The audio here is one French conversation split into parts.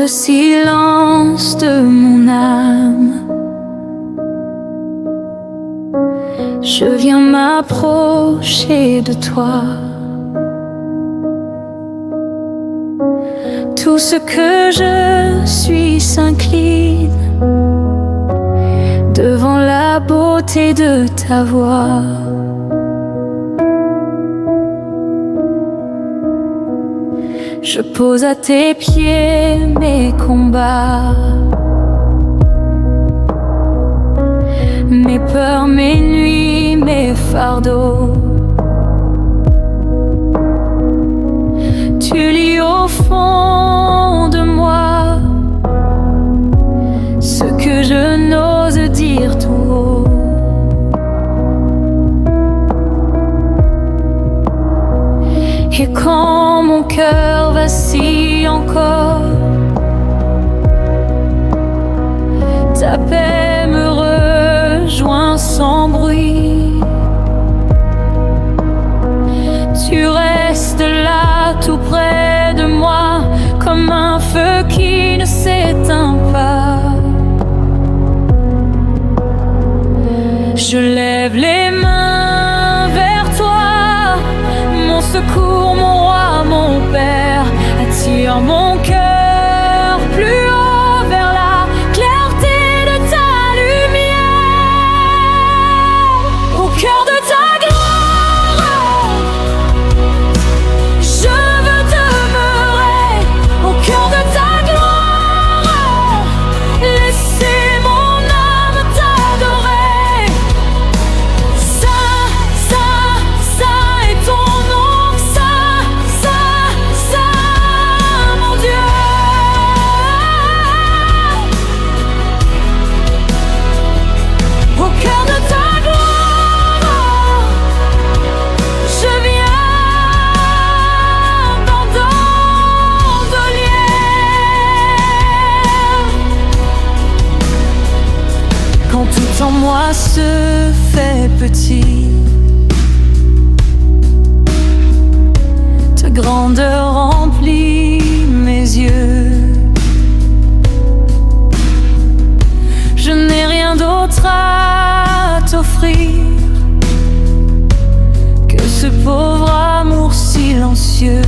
le silence de mon âme. Je viens m'approcher de toi. Tout ce que je suis s'incline devant la beauté de ta voix. Je pose à tes pieds mes combats, mes peurs, mes nuits, mes fardeaux. Tu lis au fond de moi ce que je n'ose dire tout haut. Et quand mon cœur vacille encore, ta paix me rejoint sans bruit. Tu restes là tout près de moi, comme un feu qui ne s'éteint pas. Je lève les mains vers toi, mon secours, mon roi, mon père. Attire mon cœur plus haut vers la clarté de ta lumière. Au cœur de ta gloire, je veux demeurer. Au cœur de ta gloire, laisser mon âme t'adorer. Saint, saint, saint est ton nom. Saint, saint, saint, mon Dieu. Au cœur de ta gloire, je viens bandolière. Quand tout en moi se fait petit, ta grandeur remplit mes yeux. Je n'ai rien d'autre à t'offrir que ce pauvre amour silencieux.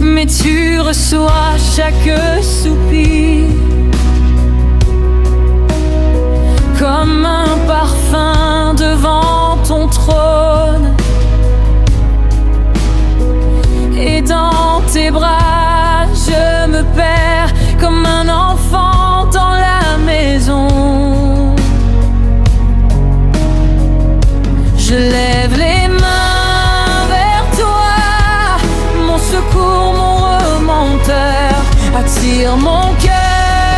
Mais tu reçois chaque soupir comme un parfum devant ton trône. Et dans tes bras je me perds comme un enfant dans la maison. Je lève les mains vers toi, mon secours, mon remonteur. Attire mon cœur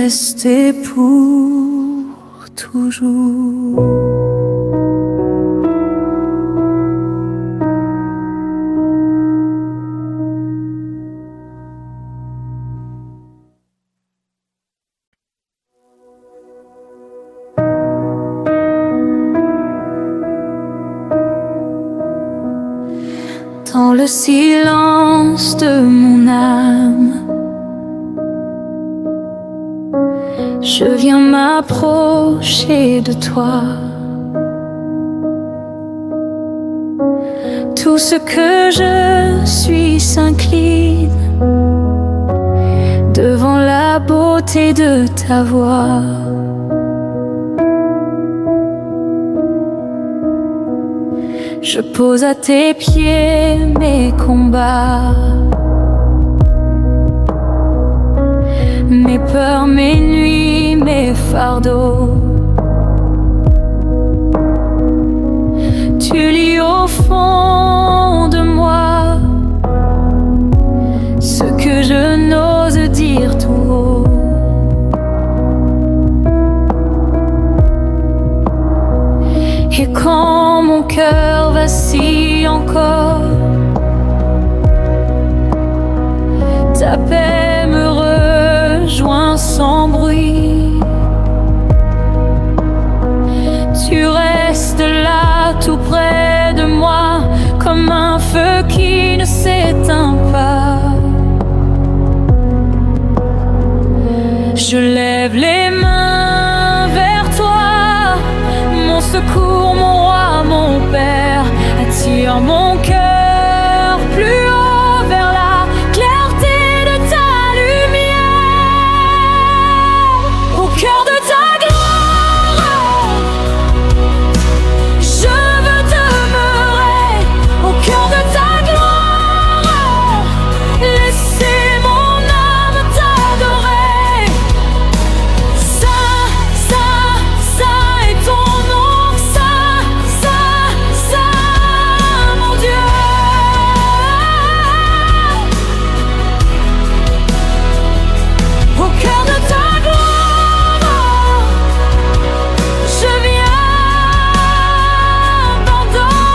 rester pour toujours. Dans le silence de mon âme, je viens m'approcher de toi. Tout ce que je suis s'incline devant la beauté de ta voix. Je pose à tes pieds mes combats, mes peurs, mes nuits, mes fardeaux. Tu lis au fond de moi ce que je n'ose dire tout haut. Et quand mon cœur vacille encore, ta paix me rejoint sans bruit. Tu restes là tout près de moi, comme un feu qui ne s'éteint pas. Je lève les mains vers toi, mon secours, mon roi, mon père. Attire mon cœur plus haut vers la clarté de ta lumière. Au cœur de ta gloire, je veux demeurer. Au cœur de ta gloire, laisser mon âme t'adorer. Saint, saint, saint est ton nom. Saint, saint, saint, mon Dieu. Au cœur de ta gloire, je viens bandolière.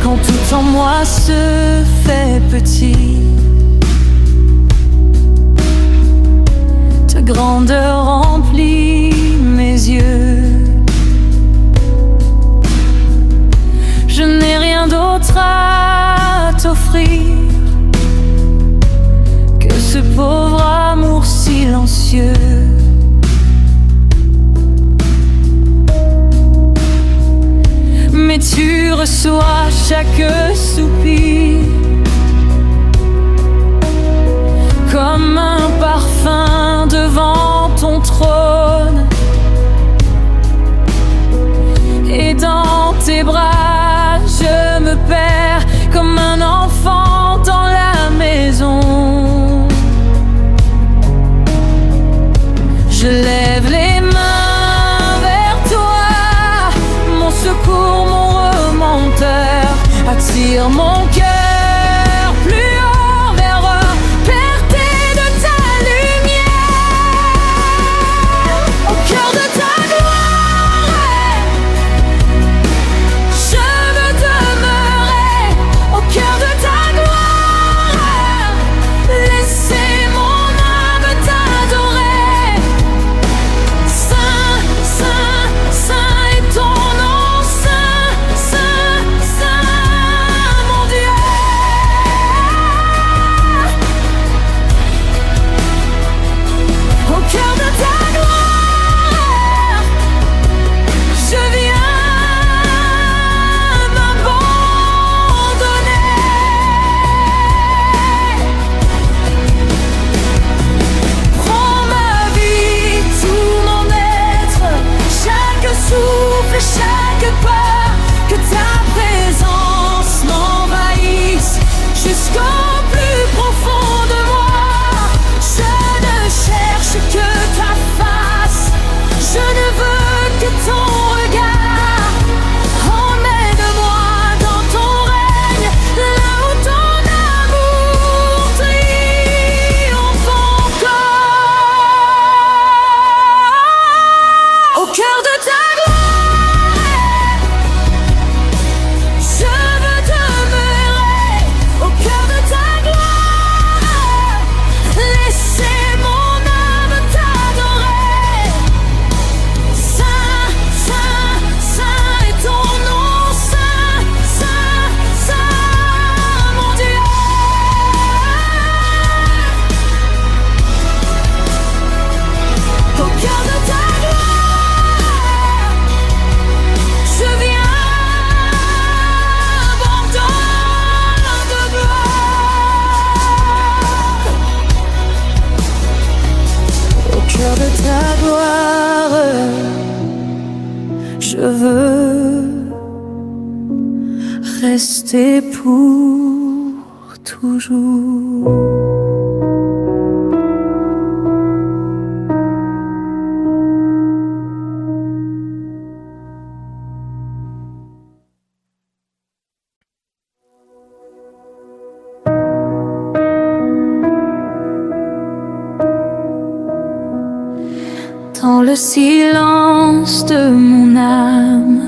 Quand tout en moi se fait petit, ta grandeur remplit mes yeux. Je n'ai rien d'autre à t'offrir que ce pauvre amour silencieux. Mais tu reçois chaque soupir comme un parfum devant ton trône. Et dans tes bras je me perds comme un enfant dans la maison. Je lève les mains vers toi, mon secours, mon remonteur. Attire mon cœur plus haut vers la clarté de ta lumière. Au cœur de ta gloire, je veux demeurer. Au cœur de ta gloire, laisser mon âme t'adorer. Saint, saint, saint est ton nom. Saint, saint, saint, mon Dieu. rester pour toujours. Dans le silence de mon âme,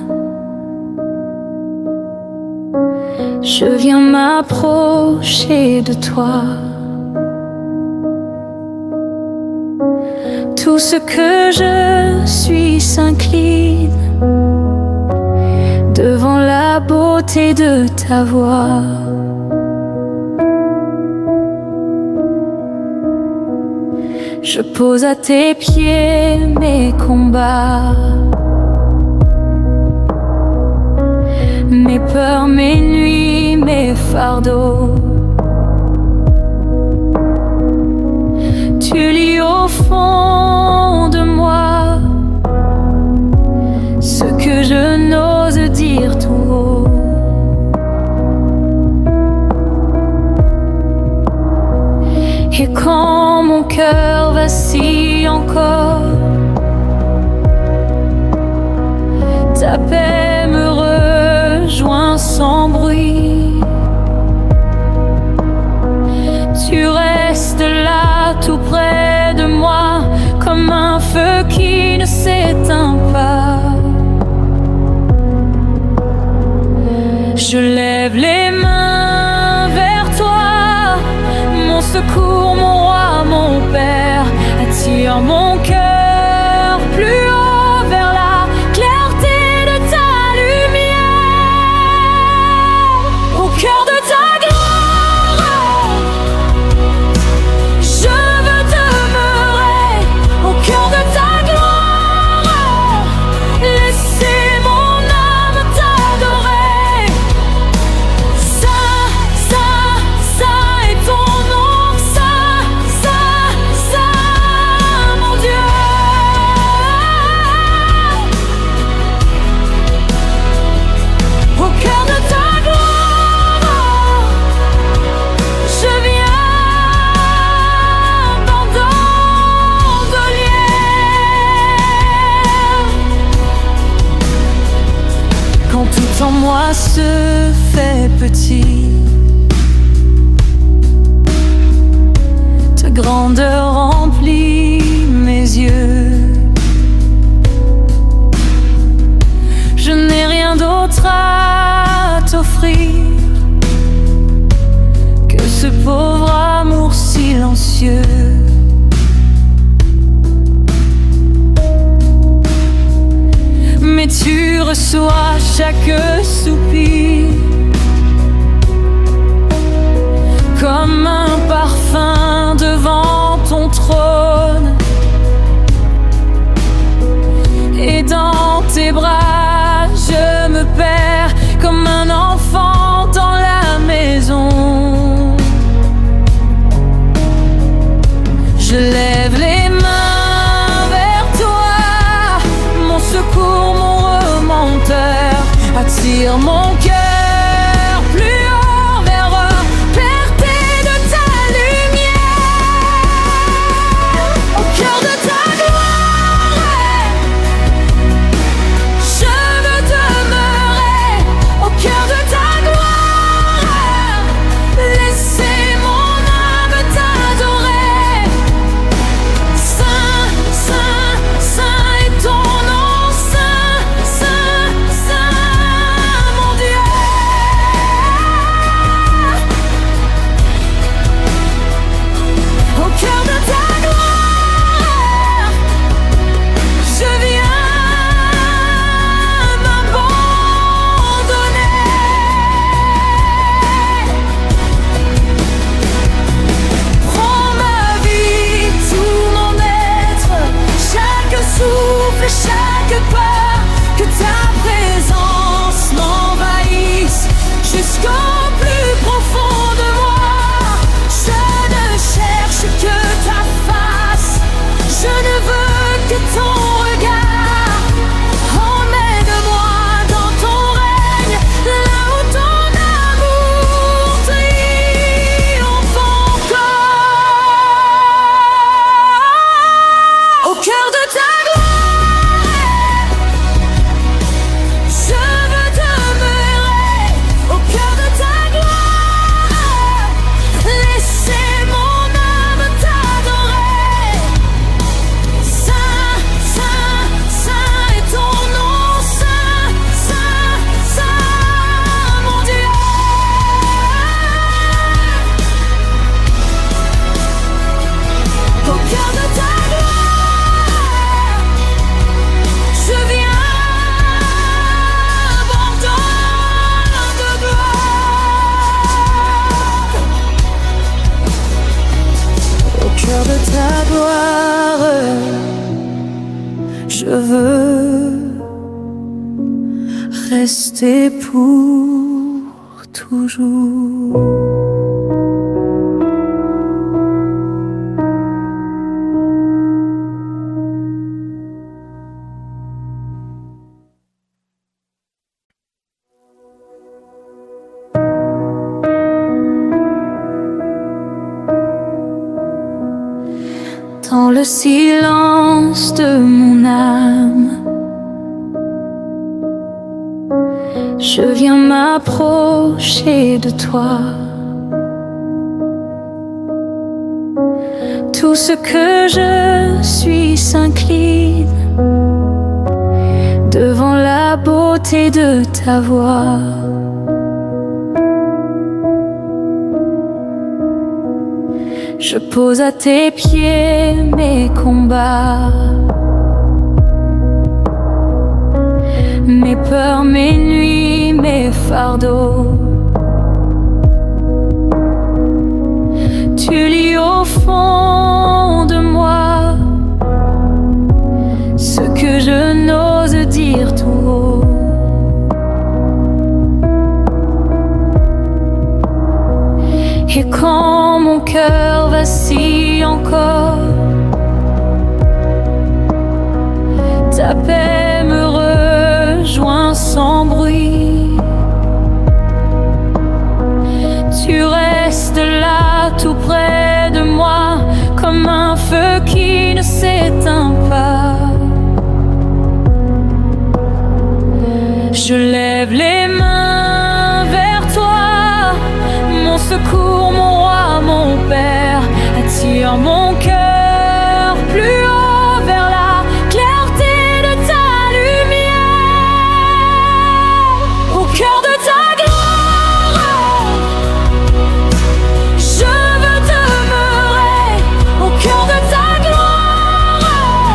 je viens m'approcher de toi. Tout ce que je suis s'incline devant la beauté de ta voix. Je pose à tes pieds mes combats, mes peurs, mes nuits, mes fardeaux. Tu lis au fond de moi ce que je n'ose dire tout haut. Et quand mon cœur vacille encore, ta paix me rejoint sans bruit. Tu restes là tout près de moi, comme un feu qui ne s'éteint pas. Je lève les mains vers toi, mon secours, mon roi, mon père. Attire mon cœur plus haut vers la clarté de ta lumière. Au cœur de ta gloire, je veux demeurer. Au cœur de ta gloire, laisser mon âme t'adorer. Saint, saint, saint est ton nom. Saint, saint, saint, mon Dieu. Au cœur de ta gloire, je viens, bandolière. Quand tout en moi se fait petit, ta grandeur remplit mes yeux. Je n'ai rien d'autre à t'offrir que ce pauvre amour silencieux. Mais tu reçois chaque soupir comme un parfum devant ton trône. Et dans tes bras, je me perds comme un enfant dans la maison. Je lève les mains vers toi, mon secours, mon remonteur. Attire mon cœur plus haut vers la clarté de ta lumière. Au cœur de ta gloire, je veux demeurer. Au cœur de ta gloire, laisser mon âme t'adorer. Saint, saint, saint est ton nom. Saint, saint, saint, mon Dieu. cœur de ta gloire, je veux rester pour toujours. Dans le silence de mon âme, je viens m'approcher de toi. Tout ce que je suis s'incline devant la beauté de ta voix. Je pose à tes pieds mes combats, mes peurs, mes nuits, mes fardeaux. Tu lis au fond de moi ce que je n'ose dire tout haut. Et quand mon cœur vacille encore, ta paix me rejoint sans bruit. Tu restes là tout près de moi, comme un feu qui ne s'éteint pas. Je lève les mains vers toi, mon secours, mon roi, mon père. Attire mon cœur plus haut vers la clarté de ta lumière. Au cœur de ta gloire, je veux demeurer. Au cœur de ta gloire,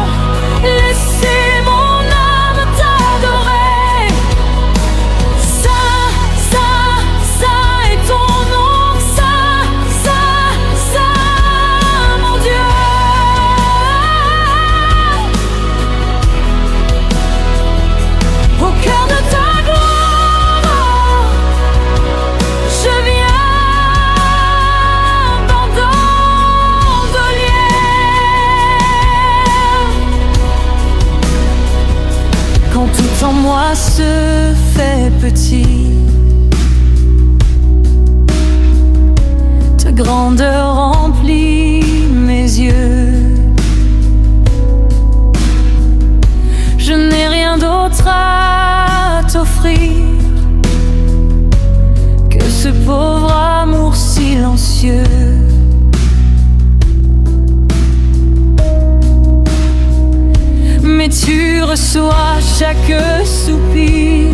laisser mon âme t'adorer. Saint, saint, saint est ton nom. Saint, saint, saint, mon Dieu. Au cœur de ta gloire, je viens bandolière. Quand tout en moi se fait petit, ta grandeur remplit mes yeux. Je n'ai rien d'autre à t'offrir que ce pauvre amour silencieux. Mais tu reçois chaque soupir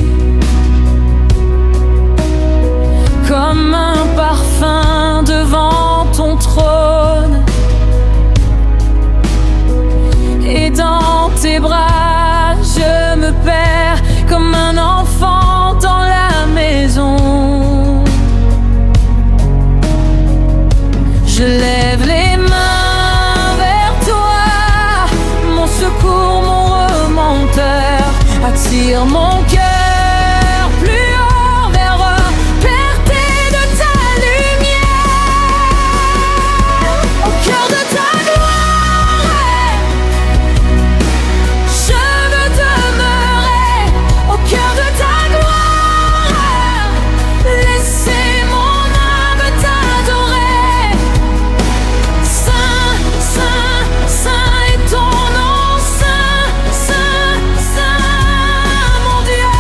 comme un parfum devant ton trône. Et dans tes bras, je me perds comme un enfant dans la maison. Je lève les mains vers toi, mon secours, mon remonteur. Attire mon cœur plus haut vers la clarté de ta lumière. Au cœur de ta gloire, je veux demeurer. Au cœur de ta gloire, laisser mon âme t'adorer. Saint, saint, saint est ton nom. Saint, saint, saint, mon Dieu.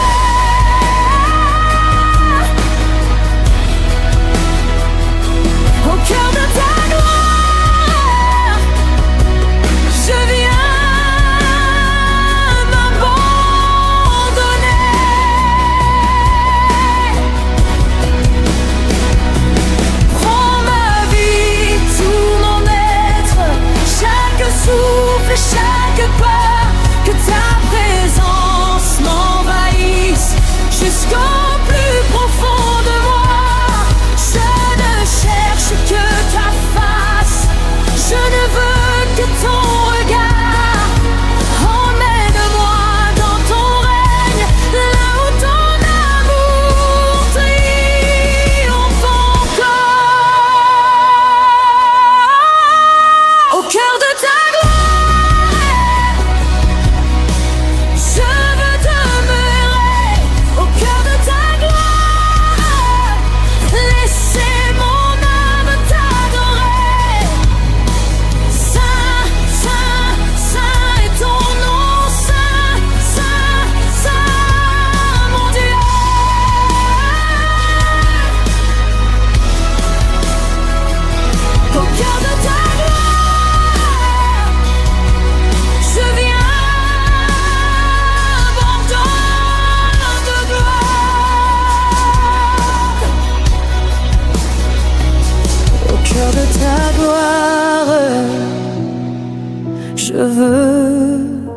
veux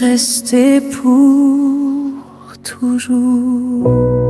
rester pour toujours.